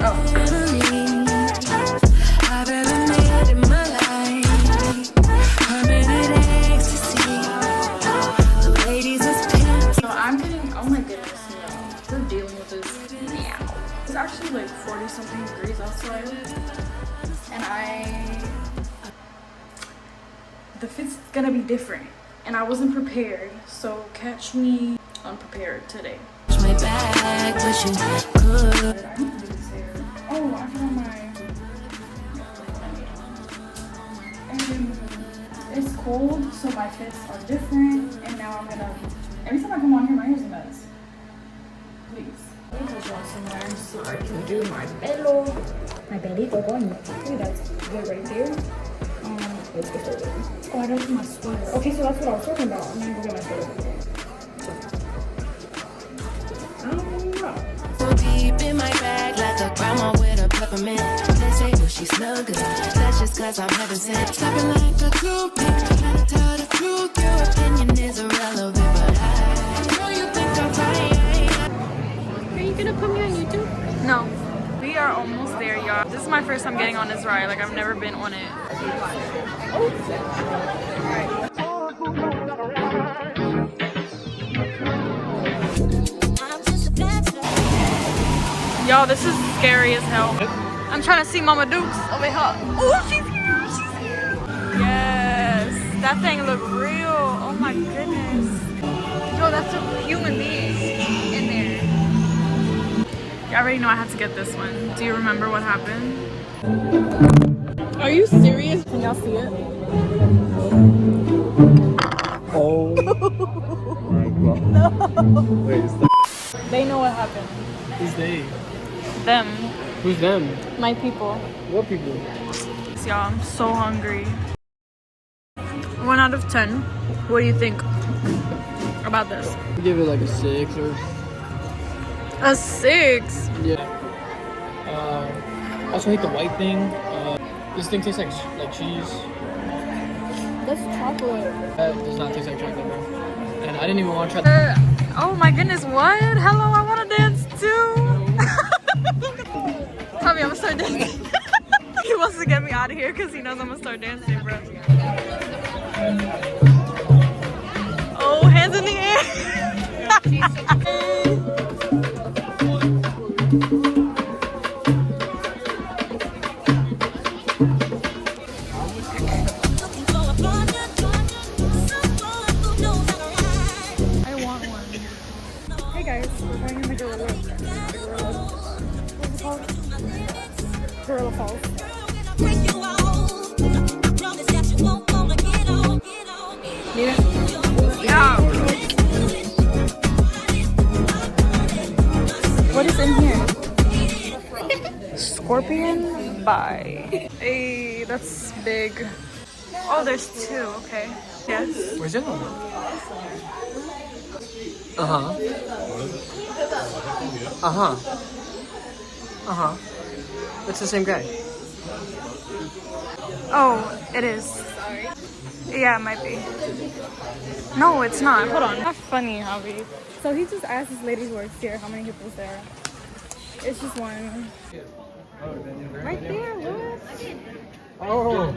So I'm getting, oh my goodness, no. We're dealing with this now. It's actually like 40 something degrees outside. And the fit's gonna be different. And I wasn't prepared. So catch me unprepared today. My bag, wish you could. I need to do this hair. Oh, I found my. And it's cold, so my fits are different. And now I'm gonna. Every time I come on here, my hair's a mess. Please. Let me put you on somewhere so I can do my pelo. My pelito bonito. That's good right there. Let's get started. Oh, I don't see my sweater. Okay, so that's what I was talking about. I'm gonna go get my sweater. So deep in my bag, like a grandma with a peppermint. They say, well, she smell good. That's just cause I'm heaven sent. Stopping like a cupid. Trying to tell the truth. Your opinion is irrelevant, but I know you think I'm fine. Are you gonna put me on YouTube? No. We are almost there, y'all. This is my first time getting on this ride. Like, I've never been on it. Y'all, this is scary as hell. I'm trying to see Mama Dukes over here. Oh, she's here. She's here. Yes. That thing look real. Oh my goodness. Yo, that's a human being in there. I already know I had to get this one. Do you remember what happened? Are you serious? Can y'all see it? Oh my god. No. Wait, stop. They know what happened. Who's they? Them. Who's them? My people. What people? Y'all, I'm so hungry. 1 out of 10. What do you think about this? I give it like a 6 or... A 6? Yeah. I also hate the white thing. This thing tastes like cheese. That's chocolate. That does not taste like chocolate, bro. And I didn't even want to try Oh my goodness, what? Hello, I want to dance too. Tommy, I'm gonna start dancing. He wants to get me out of here because he knows I'm gonna start dancing, bro. Oh, hands in the air. Gorilla Falls. Yeah. What is in here? Scorpion? Bye. Hey, that's big. Oh, there's 2. Okay. Yes. Where's the other one? Uh-huh. Uh-huh. Uh-huh. It's the same guy. Oh, it is. Sorry. Yeah, it might be. No, it's not. Hold on. Not funny, Javi. So he just asked this lady who works here how many hippos there are. It's just one. Right there, look. Oh.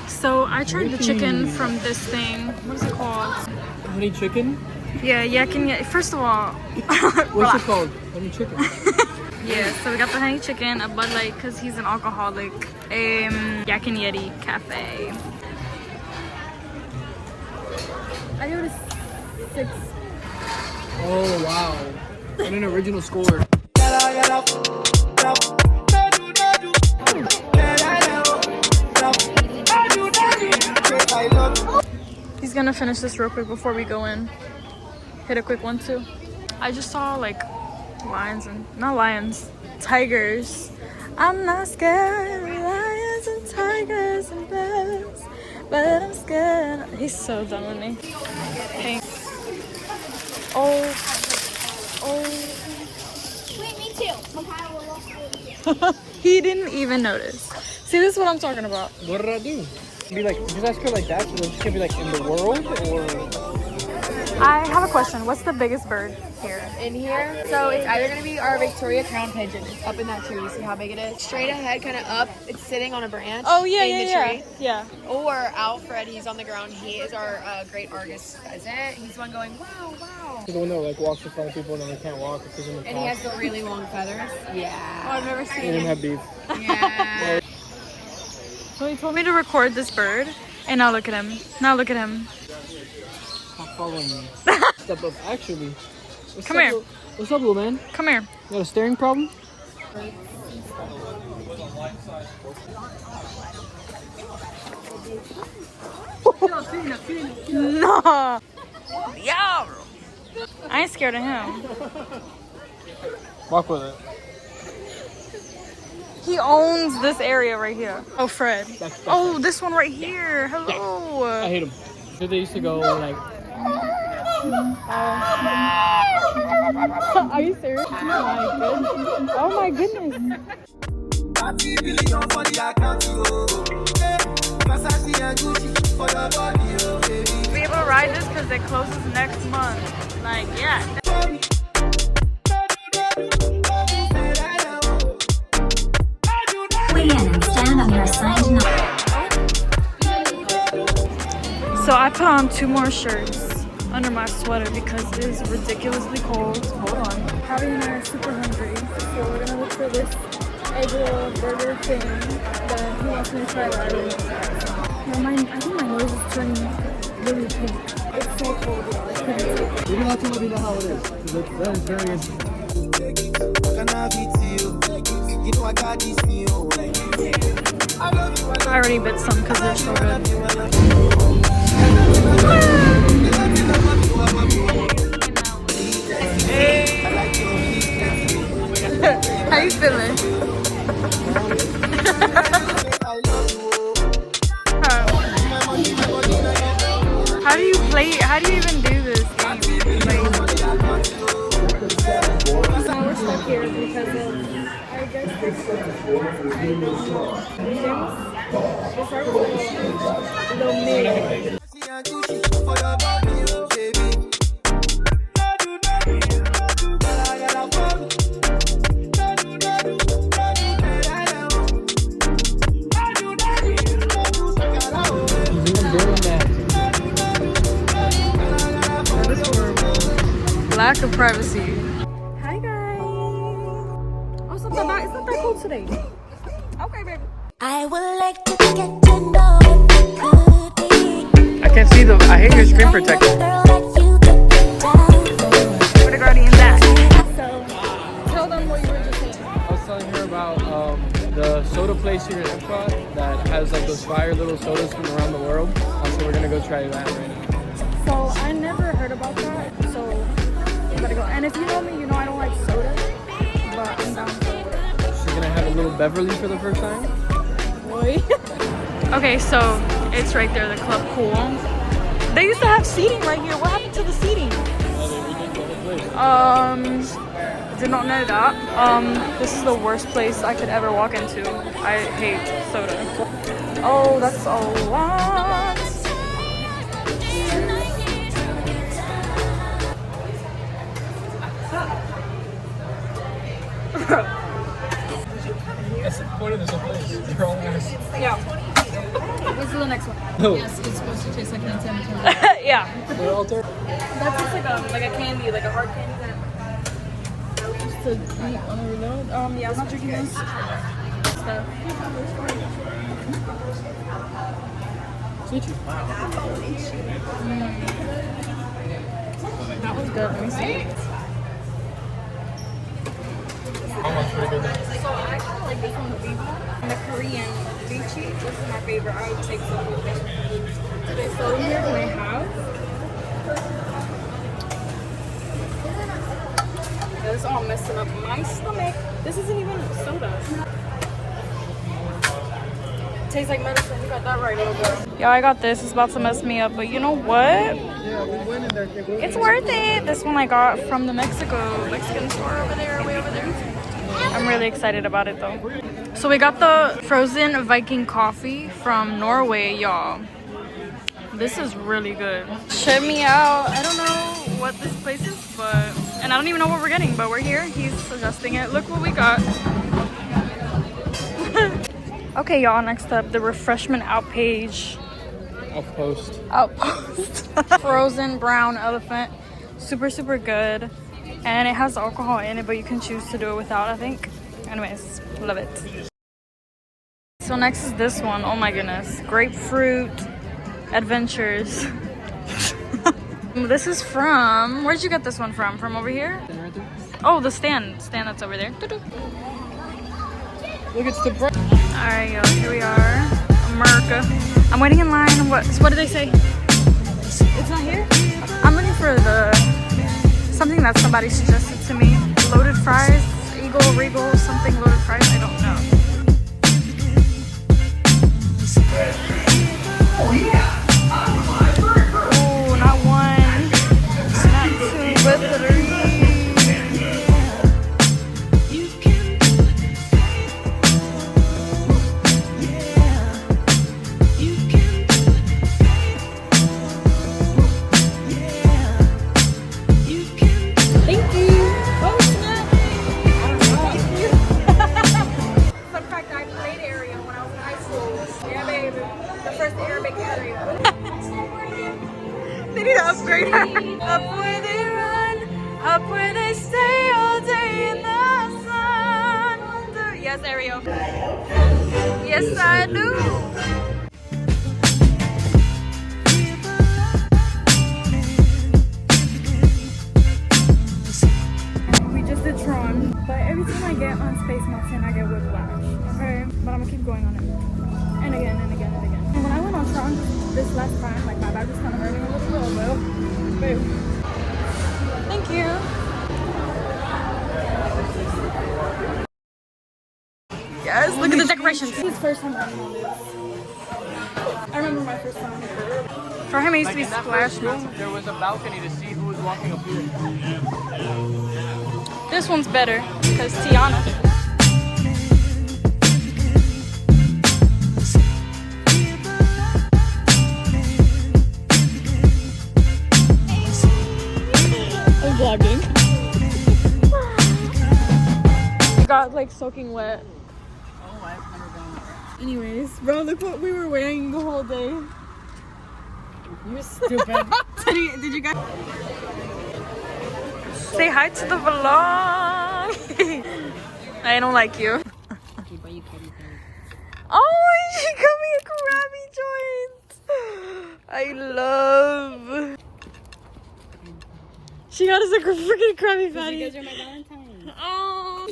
So I tried the chicken from this thing. What is it called? Honey chicken? Yeah, first of all, what's it called? Honey chicken. Yeah, so we got the honey chicken, a Bud Light because he's an alcoholic, Yak and Yeti cafe. I give it a 6. Oh wow. And an original score. He's gonna finish this real quick before we go in. Hit a quick 1-2. I just saw like tigers. I'm not scared of lions and tigers and bears, but I'm scared. He's so done with me. Hey. Oh. Wait, me too. He didn't even notice. See, this is what I'm talking about. What did I do? Be like, just ask her like that, so that she can be like in the world, or I have a question. What's the biggest bird here? In here, so it's either gonna be our Victoria crown pigeon up in that tree. You see how big it is? Straight ahead, kind of up. It's sitting on a branch. Oh yeah, in the tree. Yeah. Or Alfred, he's on the ground. He is our great Argus pheasant. He's the one going wow, wow. the one that like walks in front of people and then they can't walk because he's in the And he has the really long feathers. Yeah. Oh, I've never They seen didn't it. have beef. Yeah. So he told me to record this bird, and now look at him. Now look at him. Stop following me. Step up. Actually, what's Come up, here. What's up, little man? Come here. You got a staring problem? No. Yeah. I ain't scared of him. Walk with it. He owns this area right here. Oh, Fred. That's Oh, this one right here. Hello. I hate him. So they used to go like. Are you serious? Oh my goodness. Be able to ride this because it closes next month. Like, yeah. Weigh in and stand on your assigned number. So I put on 2 more shirts under my sweater because it is ridiculously cold. Hold on. Javi and I are super hungry, so we're gonna look for this egg roll burger thing that he wants me to try that. I think my nose is turning really pink. It's so cold, y'all. I couldn't take it. You're gonna have to let me know how it is. That is very interesting. I already bit some because they're so good. How you feeling? How do you play? How do you even do this game? Like, now we're stuck here because of, I guess this is, I don't know. It's like a little mid. Lack of privacy. Hi guys. Oh, it's not that cold today. Okay, baby. I would like to get to know if it could be. I can't see them. I hate your screen protector. Girl that you took the time for. Where the guardian's at? So, tell them what you were just saying. I was telling her about the soda place here in Epcot that has like those fire little sodas from around the world. So we're gonna go try that right now. So I never heard about that. So you gotta go. And if you know me, you know I don't like soda, but I'm down for it. She's gonna have a little Beverly for the first time. Boy. Okay, so it's right there, the Club Cool. They used to have seating right here. What happened to the seating? Did not know that. This is the worst place I could ever walk into. I hate soda. Oh, that's a lot. That's the point of this whole place. You're all nice. Yeah. Let's do the next one. No. Yes, it's supposed to taste like an antenna. Yeah. They're all turtle. That tastes like a candy, like a hard candy that we used to eat on the reload. Yeah, I'm not drinking this stuff. That was good. Let me see. Almost pretty good. So I kind of like this one, the beef and the Korean lychee. This is my favorite. I would take some with it. Okay, so here we have. This is all messing up my stomach. This isn't even soda. Tastes like medicine. You got that right, little girl. Yeah, I got this. It's about to mess me up, but you know what? Yeah, we went in there. It's worth it. This one I got from the Mexican store over there, way over there. I'm really excited about it though. So we got the frozen Viking coffee from Norway, y'all. This is really good. Check me out. I don't know what this place is, and I don't even know what we're getting, but we're here. He's suggesting it. Look what we got. Okay, y'all, next up, the refreshment outpage. Outpost. Frozen brown elephant. Super, super good. And it has alcohol in it, but you can choose to do it without, I think. Anyways, love it. So next is this one. Oh my goodness. Grapefruit adventures. This is from, where'd you get this one from? From over here? Oh, the stand that's over there. Look, it's the bright. Alright, y'all, here we are. America. I'm waiting in line. What did they say? It's not here? I'm looking for something that somebody suggested to me. Loaded fries, Regal, something loaded fries, I don't know. Oh yeah! Oh, not one, not two, but three. They need to upgrade her. Up where they run, up where they stay all day in the sun. Yes, Ariel. Yes, I do. We just did Tron, but every time I get on Space Mountain, I get whiplash. Okay, but I'm gonna keep going on it, and again and again and again. And when I went on Tron this last time, like my back was kind of hurting a little bit. Babe. Thank you. Yes, look at the decorations. This is the first time I'm on this. I remember my first time. For him, it used to be Splash Mountain. There was a balcony to see who was walking up here. This one's better because Tiana. Vlogging. It got like soaking wet. Oh, I've never done that. Anyways, bro, look what we were wearing the whole day. You're stupid. Did you guys say hi to the vlog? I don't like you. Oh, she got me a Krabby joint. I love. She got us a freaking Krabby Patty. You guys are my Valentine. Oh.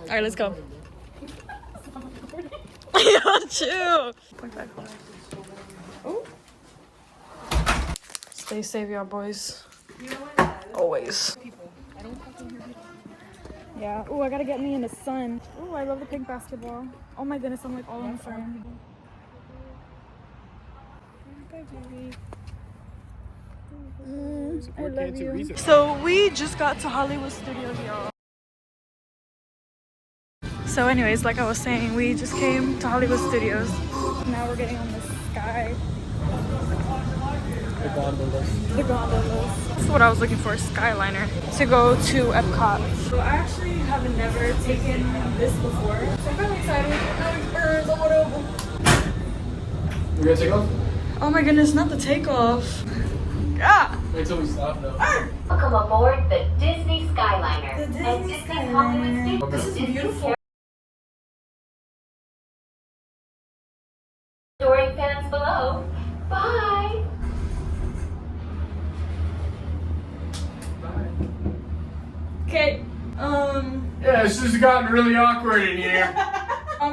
Alright, let's go. Yeah, chill. Oh. Stay safe, y'all boys. Always. Yeah. Oh, I gotta get me in the sun. Oh, I love the pink basketball. Oh my goodness, I'm like all in the sun. Bye, baby. I love you. So we just got to Hollywood Studios, y'all. So anyways, like I was saying, we just came to Hollywood Studios. Now we're getting on the sky. The gondolas. The gondolas. That's what I was looking for, Skyliner. To go to Epcot. So I actually have never taken this before. So I'm kind of excited. We're gonna take off? Oh my goodness, not the takeoff. Ah! Wait till we stop though. Welcome aboard the Disney Skyliner. The Disney at Disney's Skyliner. Hollywood Studios. This is beautiful. Adoring fans below. Bye. Okay. Yeah, this has gotten really awkward in here.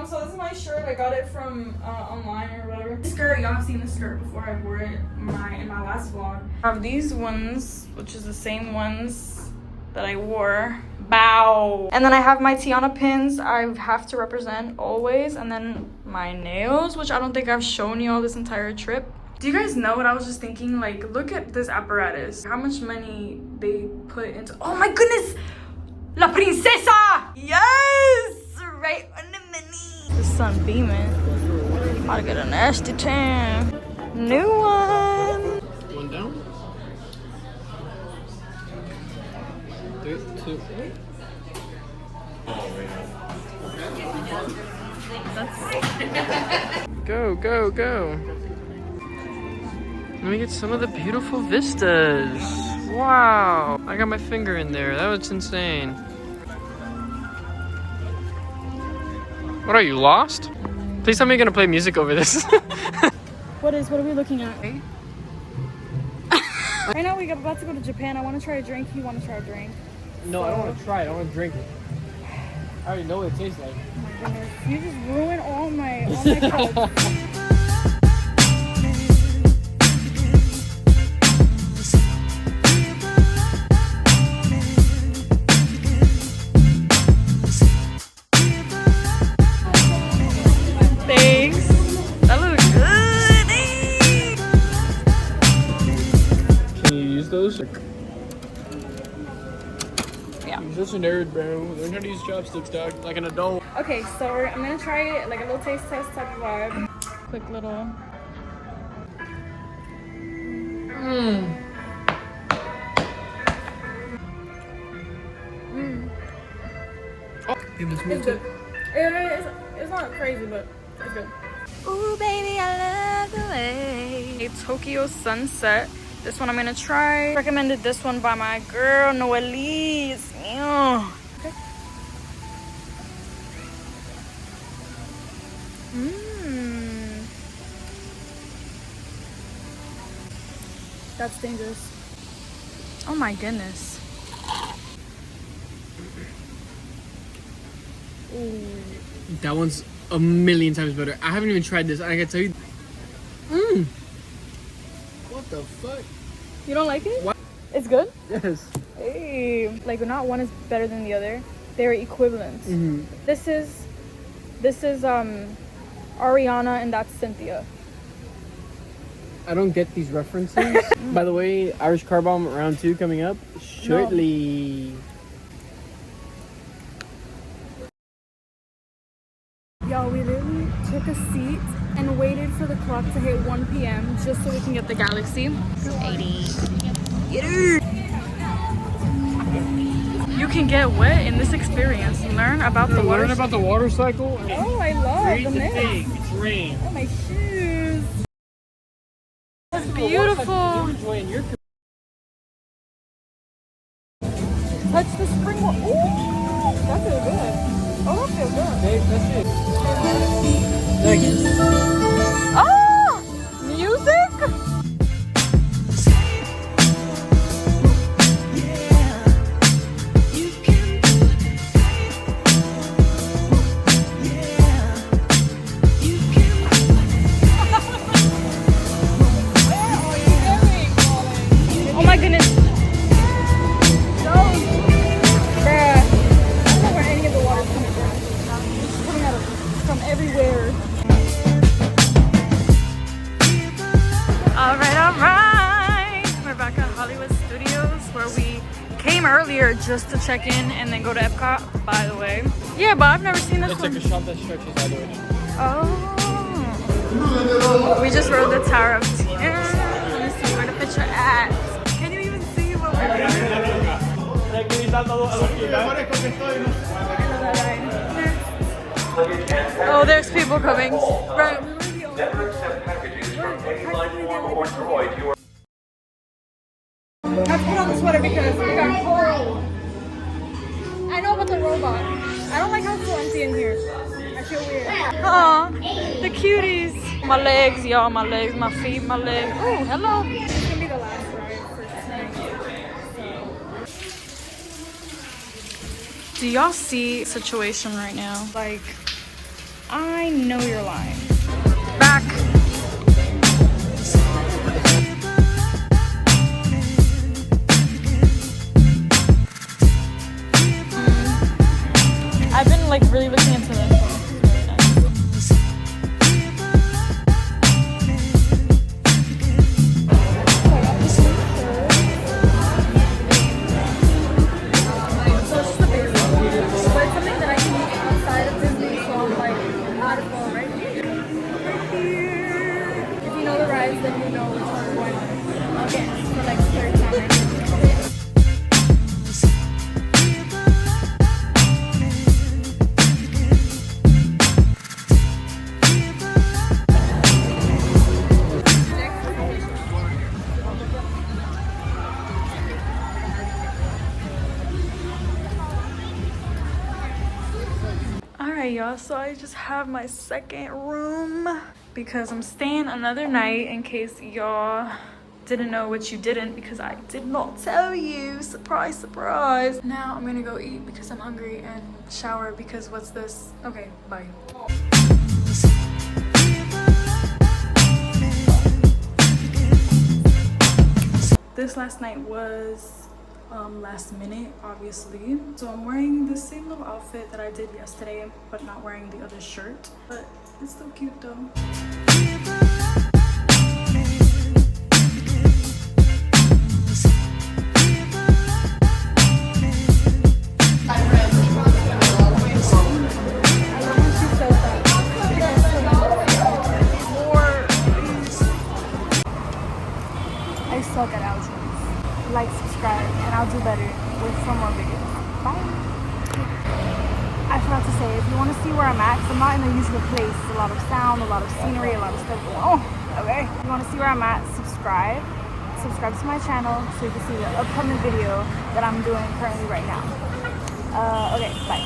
So this is my shirt. I got it from online or whatever. This skirt, y'all have seen this skirt before. I wore it in my last vlog. I have these ones, which is the same ones that I wore. Bow. And then I have my Tiana pins. I have to represent always. And then my nails, which I don't think I've shown y'all this entire trip. Do you guys know what I was just thinking? Like, look at this apparatus. How much money they put into. Oh my goodness! La princesa! Yes! Right on the mini. The sun beaming. About to get a nasty tan. New one. One down. 3, 2, 1. Go, go, go. Let me get some of the beautiful vistas. Wow. I got my finger in there. That was insane. What are you, lost? Please tell me you're gonna play music over this. What are we looking at? Right now we're about to go to Japan. I want to try a drink. You want to try a drink? No, I don't want to try it. I want to drink it. I already know what it tastes like. Oh my goodness. You just ruined all my cups. Thanks. That looks good. Can you use those? Yeah. You're such a nerd, bro. Learn how to use chopsticks, dog, like an adult. Okay, so I'm gonna try like a little taste test type of vibe. Quick little. Oh, give this It's good. It's not crazy, but it's good. Ooh, baby, I love the way. A Tokyo Sunset. This one I'm gonna try. Recommended this one by my girl, Noelise. Okay. That's dangerous. Oh my goodness. Ooh. That one's a million times better. I haven't even tried this. I can tell you. What the fuck? You don't like it? What? It's good? Yes. Hey. Like not one is better than the other. They're equivalent. This is Ariana and that's Cynthia. I don't get these references. By the way, Irish Car Bomb round 2 coming up shortly. Y'all, we literally took a seat and waited for the clock to hit 1 p.m. just so we can get the Galaxy. 80. Get it! You can get wet in this experience. Learn about the water. Learn about the water cycle. Oh, I love the mist. It's rain. Oh, my shoes. That's beautiful. Touch the spring water. Ooh, that feels good. Oh, that feels good. Babe, that's it. Thank you. Oh, music. Oh my goodness. Those. Bruh. I don't know where any of the water's coming from. It's coming out from everywhere. Alright. We're back at Hollywood Studios where we came earlier just to check in and then go to Epcot, by the way. Yeah, but I've never seen this It's one. like a shop that stretches all the way down. Oh. We just rode the Tower of Terror. Let me see where the picture at. Can you even see what we're doing? Oh, there's people coming. Right. Let's put on the sweater because we got cold. I know about the robot. I don't like how it's so empty in here. I feel weird. Aw, the cuties. My legs, y'all, my legs, my feet, my legs. Oh, hello. It's gonna be the last ride for tonight. Do y'all see the situation right now? Like, I know you're lying. Back. I've been like really looking into this. So it's just a basic So I just have my second room because I'm staying another night in case y'all didn't know what you didn't, because I did not tell you. Surprise, surprise. Now I'm gonna go eat because I'm hungry and shower because what's this? Okay, bye. This last night was last minute, obviously. So I'm wearing the same little outfit that I did yesterday, but not wearing the other shirt. But it's still cute though. I suck at outros. Like, subscribe, and I'll do better with some more videos. Bye. I forgot to say, if you want to see where I'm at, because I'm not in the usual place, a lot of sound, a lot of scenery, a lot of stuff going on. Okay? If you want to see where I'm at, subscribe. Subscribe to my channel so you can see the upcoming video that I'm doing currently right now. Okay, bye.